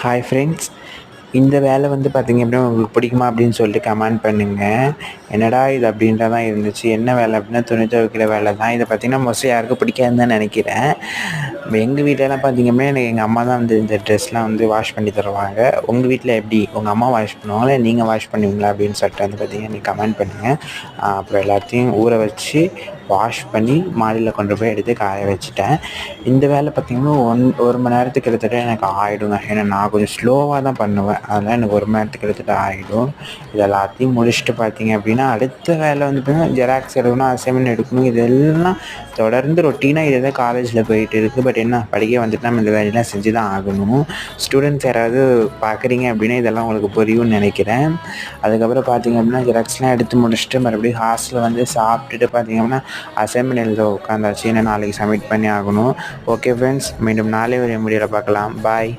Hi friends, இந்த வேலை வந்து பார்த்தீங்க அப்படின்னா உங்களுக்கு பிடிக்குமா அப்படின்னு சொல்லிட்டு கமெண்ட் பண்ணுங்கள். என்னடா இது அப்படின்ற தான் இருந்துச்சு. என்ன வேலை அப்படின்னா துணி துவைக்கிற வேலை தான். இதை பார்த்தீங்கன்னா மோஸ்ட்லி யாருக்கும் பிடிக்காதுன்னு தான் நினைக்கிறேன். எங்கள் வீட்டிலலாம் பார்த்தீங்க அப்படின்னா எனக்கு எங்கள் அம்மா தான் வந்து இந்த ட்ரெஸ்லாம் வந்து வாஷ் பண்ணி தருவாங்க. உங்கள் வீட்டில் எப்படி உங்கள் அம்மா வாஷ் பண்ணுவாங்களா, நீங்கள் வாஷ் பண்ணுவீங்களா அப்படின்னு சொல்லிட்டு வந்து பார்த்தீங்கன்னா நீங்கள் கமெண்ட் பண்ணுங்கள். அப்புறம் எல்லாத்தையும் ஊற வச்சு வாஷ் பண்ணி மாடியில் கொண்டு போய் எடுத்து காய வச்சுட்டேன். இந்த வேலை பார்த்திங்கன்னா ஒரு மணி நேரத்துக்கு கிட்டத்தட்ட எனக்கு ஆகிடுங்க. ஏன்னா நான் கொஞ்சம் ஸ்லோவாக தான் பண்ணுவேன். அதனால் எனக்கு 1 மணி நேரத்துக்கு கிட்டத்தட்ட ஆகிடும். இது எல்லாத்தையும் முடிச்சுட்டு பார்த்திங்க அப்படின்னா அடுத்த வேலை வந்து பார்த்திங்கன்னா ஜெராக்ஸ் எடுக்கணும், அசைன்மெண்ட் எடுக்கணும். இதெல்லாம் தொடர்ந்து ரொட்டீனாக இதுதான் காலேஜில் போயிட்டு இருக்குது. பட் என்ன படிக்க வந்துட்டு நம்ம இந்த வேலையெல்லாம் செஞ்சு தான் ஆகணும். ஸ்டூடெண்ட்ஸ் யாராவது பார்க்குறீங்க அப்படின்னா இதெல்லாம் உங்களுக்கு புரியும்னு நினைக்கிறேன். அதுக்கப்புறம் பார்த்திங்க அப்படின்னா ஜெராக்ஸ்லாம் எடுத்து முடிச்சுட்டு மறுபடியும் ஹாஸ்டலில் வந்து சாப்பிட்டுட்டு பார்த்திங்க அப்படின்னா அசைன்மெண்ட் எழுத உட்காந்தாச்சு. ஏன்னா நாளைக்கு சப்மிட் பண்ணி ஆகணும். ஓகே ஃப்ரெண்ட்ஸ், மீண்டும் நாளை ஒரு வீடியோவில் பார்க்கலாம். பாய்.